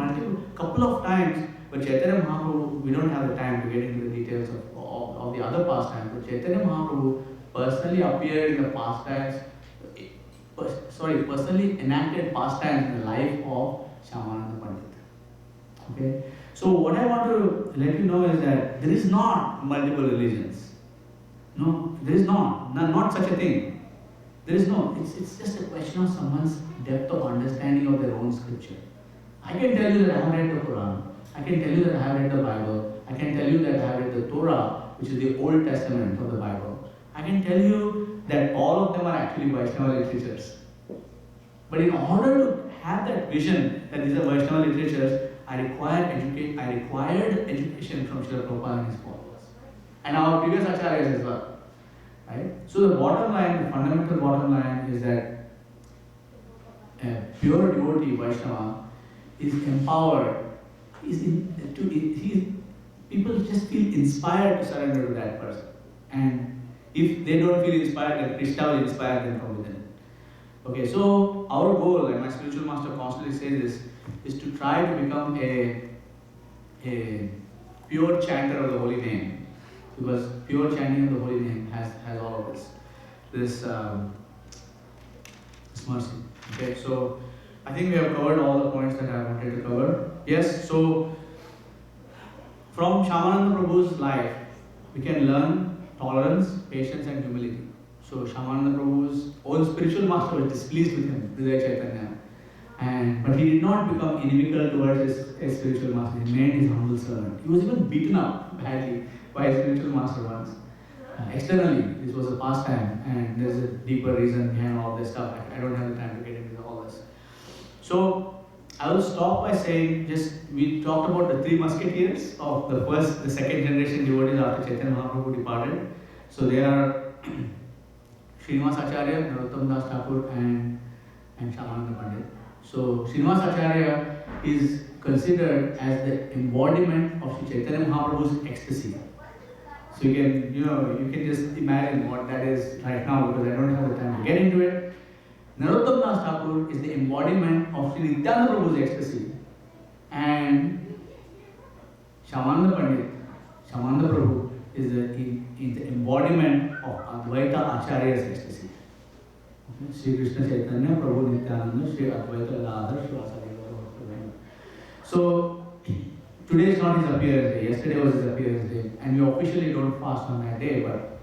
A: couple of times, but Chaitanya Mahaprabhu, we don't have the time to get into the details of the other pastimes, but Chaitanya Mahaprabhu personally appeared in the pastimes, personally enacted pastimes in the life of Shyamananda Pandit. Okay? So what I want to let you know is that there is not multiple religions. No, there is not such a thing. There is no, it's just a question of someone's depth of understanding of their own scripture. I can tell you that I have read the Quran. I can tell you that I have read the Bible. I can tell you that I have read the Torah, which is the Old Testament of the Bible. I can tell you that all of them are actually Vaishnava literatures. But in order to have that vision that these are Vaishnava literatures, I required education from Srila Prabhupada and his followers. And our previous acharyas as well. Right? So the bottom line, the fundamental bottom line is that a pure devotee Vaishnava is empowered. People just feel inspired to surrender to that person. And if they don't feel inspired, then Krishna will inspire them from within. Okay, so our goal, and my spiritual master constantly says this, is to try to become a pure chanter of the holy name. Because pure chanting of the holy name has all of this mercy. Okay, so I think we have covered all the points that I wanted to cover. Yes, so from Shyamananda Prabhu's life, we can learn tolerance, patience, and humility. So Shyamananda Prabhu's own spiritual master was displeased with him, Hridaya Chaitanya. But he did not become inimical towards his spiritual master. He made his humble servant. He was even beaten up badly by his spiritual master once. Externally, this was a pastime, and there's a deeper reason behind all this stuff. I don't have the time to get into all this. So I will stop by saying, we talked about the three musketeers of the second generation devotees after Chaitanya Mahaprabhu departed. So they are Srinivas Acharya, Narottam Das Thakur, and Shyamananda Pandit. So Srinivas Acharya is considered as the embodiment of Sri Chaitanya Mahaprabhu's ecstasy. So you can just imagine what that is right now, because I don't have the time to get into it. Narottam Das Thakur is the embodiment of Sri Nityananda Prabhu's ecstasy, and Shyamananda Prabhu is the embodiment of Advaita Acharya's ecstasy. Okay? Sri Krishna Chaitanya Prabhu Nityananda Sri Advaita Gadadhar Srivasadi. So today is not his appearance day. Yesterday was his appearance day, and we officially don't fast on that day. But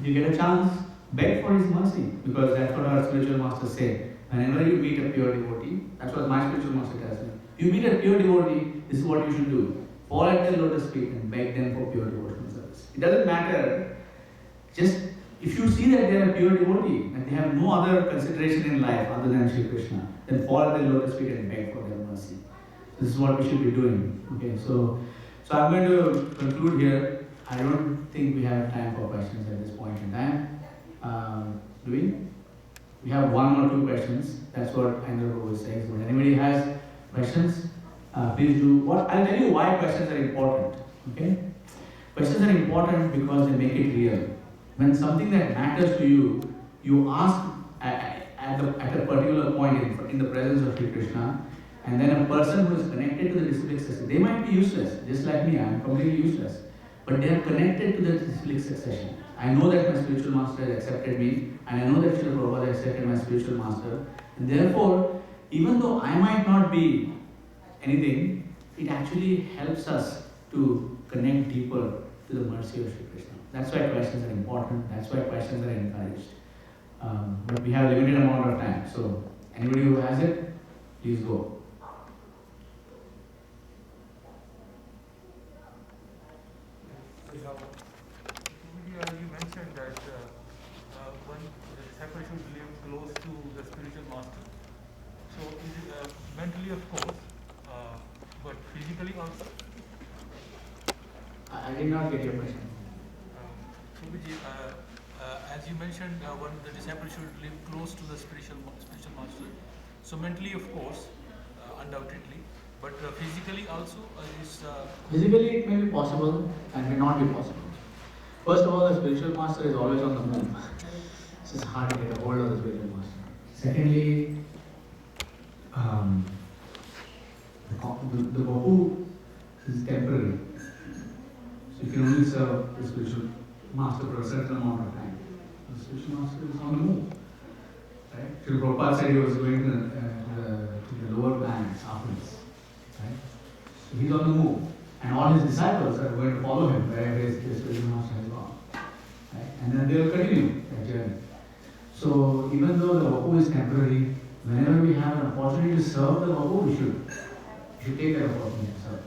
A: if you get a chance, beg for his mercy, because that's what our spiritual masters say. Whenever you meet a pure devotee, that's what my spiritual master tells me. If you meet a pure devotee, this is what you should do: fall at their lotus feet and beg them for pure devotional service. It doesn't matter. Just if you see that they are a pure devotee and they have no other consideration in life other than Sri Krishna, then fall at their lotus feet and beg for their mercy. This is what we should be doing. Okay, so I'm going to conclude here. I don't think we have time for questions at this point in time. Do we? We have one or two questions. That's what Andrew was saying. So when anybody has questions, please do. I'll tell you why questions are important. Okay? Questions are important because they make it real. When something that matters to you, you ask. at a particular point in the presence of Sri Krishna, and then a person who is connected to the disciplic succession, they might be useless, just like me, I am completely useless, but they are connected to the disciplic succession. I know that my spiritual master has accepted me, and I know that Srila Prabhupada has accepted my spiritual master, and therefore, even though I might not be anything, it actually helps us to connect deeper to the mercy of Sri Krishna. That's why questions are important, that's why questions are encouraged. But we have a limited amount of time, so anybody who has it, please go.
B: You mentioned that one the disciple should live close to the spiritual master. So, is it, mentally, of course, but physically also.
A: I did not get your question.
B: Prabhuji, as you mentioned, one the disciple should live close to the spiritual master. So mentally, of course, undoubtedly, but physically also is.
A: Physically, it may be possible and may not be possible. First of all, the spiritual master is always on the move. It's hard to get a hold of the spiritual master. Secondly, the Bahu is temporary. So you can only serve the spiritual master for a certain amount of time. The spiritual master is on the move. Right? Srila Prabhupada said he was going to the lower planets afterwards. Right? So he's on the move. And all his disciples are going to follow him wherever his spiritual master has gone. Right? And then they will continue that journey. So even though the Bahu is temporary, whenever we have an opportunity to serve the Bahu, we should take that opportunity to serve.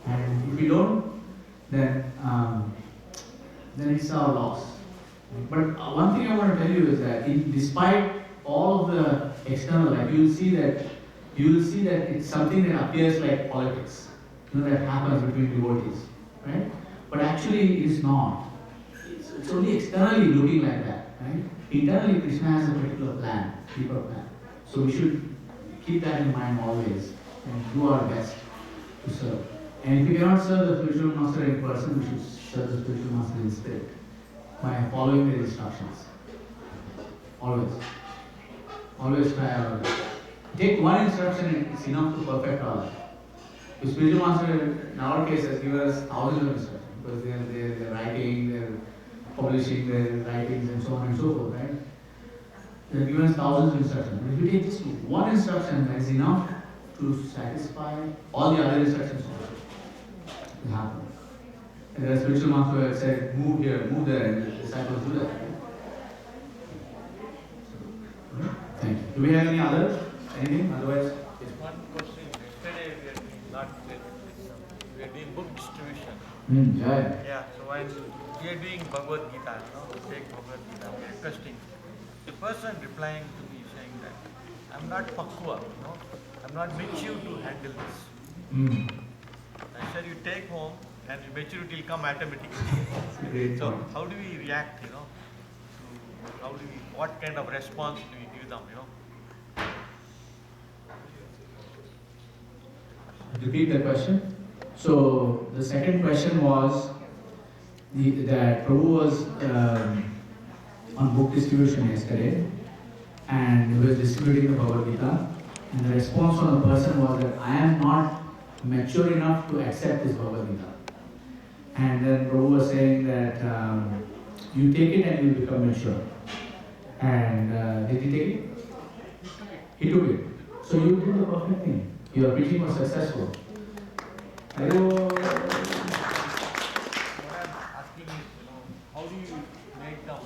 A: And if we don't, then it's our loss. But one thing I want to tell you is that despite all of the external, like you will see that it's something that appears like politics, that happens between devotees, right? But actually, it is not. It's only externally looking like that, right? Internally, Krishna has a particular plan, deeper plan. So we should keep that in mind always and do our best to serve. And if we cannot serve the spiritual master in person, we should serve the spiritual master in spirit by following the instructions. Always. Always try our best. Take one instruction and it's enough to perfect our life. The spiritual master in our case has given us thousands of instructions because they're writing, they're publishing their writings and so on and so forth, right? They've given us thousands of instructions. But if you take just one instruction, that is enough to satisfy all the other instructions also. It happens. And the spiritual master has said, move here, move there, and the disciples do that. Thank you. Do we have any other? Anything? Otherwise,
C: it's one question. Yesterday we are doing book distribution.
A: Yeah.
C: Yeah. So when we are doing Bhagavad Gita, take Bhagavad Gita, we are requesting. The person replying to me saying that I'm not pakwa, I'm not mature to handle this. I said you take home and your maturity will come automatically. So how do we react, what kind of response do we give them,
A: Repeat the question. So the second question was that Prabhu was on book distribution yesterday and he was distributing the Bhagavad Gita, and the response from the person was that I am not mature enough to accept this Bhagavad Gita. And then Prabhu was saying that you take it and you will become mature. And did he take it? He took it. So you did the perfect thing. Your preaching was successful.
C: What I'm asking is, how do you make them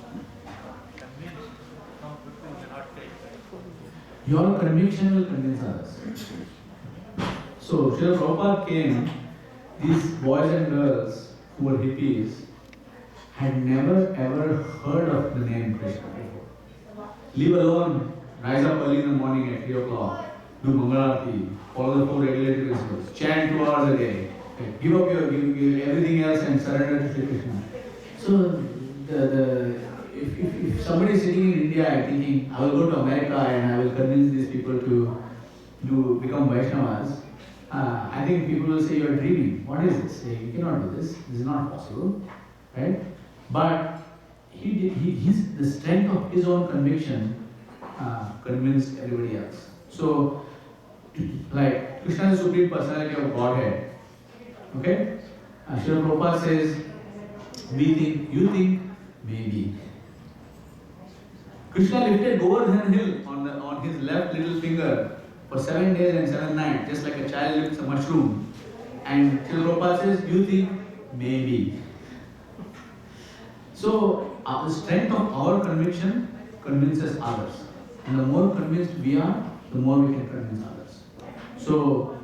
C: convince some people may not take?
A: Your conviction will convince others. So, Srila Prabhupada came, these boys and girls who were hippies had never ever heard of the name Krishna before. Leave alone, rise up early in the morning at 3 o'clock, do Mangalarati, follow the 4 regulatory principles, chant 2 hours a day, give up give everything else and surrender to Sri Krishna. So, if somebody is sitting in India and thinking, I will go to America and I will convince these people to become Vaishnavas, I think people will say you are dreaming. What is this? You cannot do this. This is not possible, right? But the strength of his own conviction convinced everybody else. So, like Krishna is the supreme personality of Godhead. Okay? Srila Prabhupada says, we think, you think, maybe. Krishna lifted Govardhan hill on his left little finger for 7 days and 7 nights, just like a child lifts a mushroom. And Srila Prabhupada says, you think, maybe. So, the strength of our conviction convinces others. And the more convinced we are, the more we can convince others. So,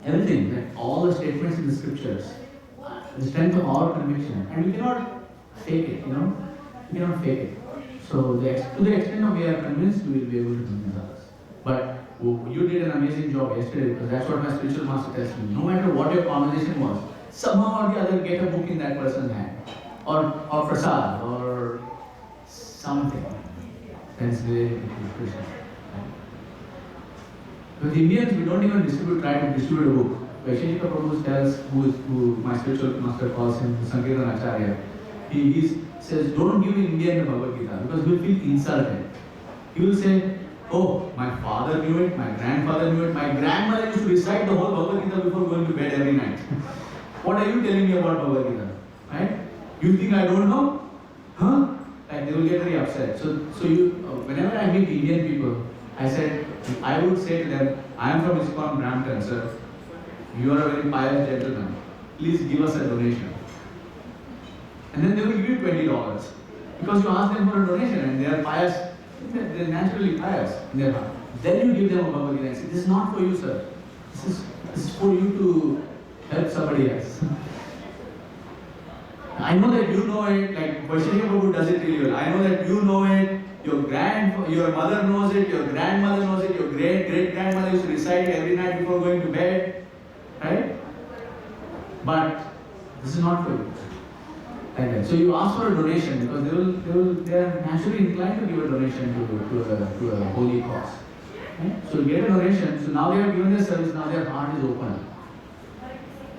A: everything, like all the statements in the scriptures, the strength of our conviction. And we cannot fake it, we cannot fake it. So, to the extent of we are convinced, we will be able to convince others. But you did an amazing job yesterday, because that's what my spiritual master tells me. No matter what your conversation was, somehow or the other get a book in that person's hand. Or prasad, or something. That's the Krishna. With Indians, we don't even try to distribute a book. H.G. Prabhu tells, who my spiritual master calls him, Sankirtan Acharya, he says, don't give an Indian the Bhagavad Gita, because he will feel insulted. He will say, oh, my father knew it, my grandfather knew it, my grandmother used to recite the whole Bhagavad Gita before going to bed every night. What are you telling me about Bhagavad Gita? Right? You think I don't know? Huh? Like they will get very upset. So whenever I meet Indian people, I would say to them, I am from Iskcon, Brampton, sir. You are a very pious gentleman. Please give us a donation. And then they will give you $20. Because you ask them for a donation and they are pious, they are naturally pious in their heart. Then you give them a Bhagavad Gita and say, this is not for you, sir. This is for you to help somebody else. I know that you know it, like Vaishnavi Prabhu does it really well. I know that you know it, your mother knows it, your grandmother knows it, your great-grandmother used to recite it every night before going to bed. Right? But this is not for you. Like that. So you ask for a donation because they are naturally inclined to give a donation to a holy cause. Right? So you get a donation, so now they have given their service, now their heart is open.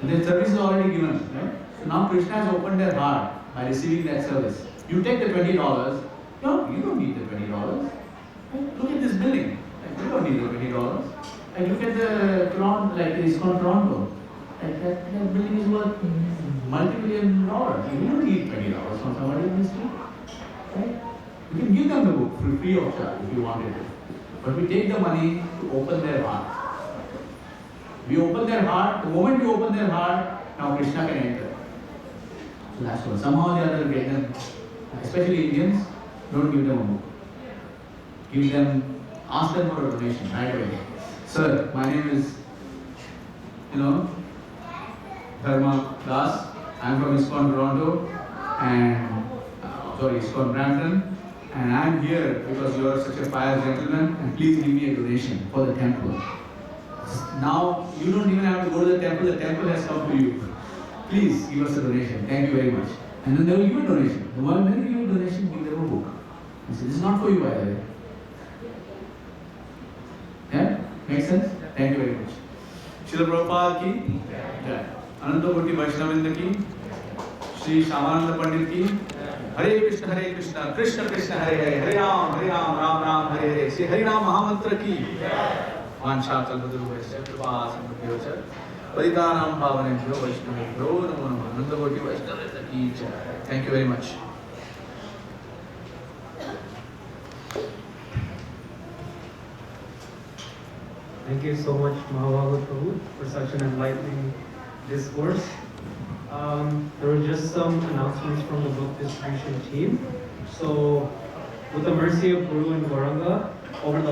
A: And their service is already given, right? So now Krishna has opened their heart by receiving that service. You take the $20, no, you don't need the $20. Right? Look at this building. Like, you don't need the $20. Like, look at the Toronto, like the Iskcon Toronto. Like, that building is worth multi-million dollars. You don't need $20 from somebody in the street. Right? You can give them the book for free of charge if you wanted to. But we take the money to open their heart. We open their heart, the moment we open their heart, now Krishna can enter. So that's what. Somehow or the other get them, especially Indians, don't give them a book. Give them, ask them for a donation right away. Sir, my name is, Dharma Das. I am from Iskcon Toronto and, Iskcon Brampton. And I am here because you are such a pious gentleman and please give me a donation for the temple. Now, you don't even have to go to the temple has come to you. Please give us a donation. Thank you very much. And then they will give a donation. The moment they give a donation, give them a book. And say, this is not for you, by the way. Yeah? Makes sense? Thank you very much. Srila Prabhupada ki, Ananta Koti Vaishnavinda ki, Sri Shamananda Pandit ki, Hare Krishna, Krishna Krishna, Hare Hare, Hare Ram, Ram Ram, Hare Hare. Sri Hari Ram Mahamantra ki. Vansha Kalpaduruvasya, Kripa Samudhyosya, Paritanam Bhavanebhyo Vaishnavebhyo Namo Namo. Ananta Koti Vaishnavinda ki. Thank you very much.
D: Thank you so much, Mahabhagavat Prabhu, for such an enlightening discourse. There were just some announcements from the book distribution team. So, with the mercy of Guru and Gauranga, over the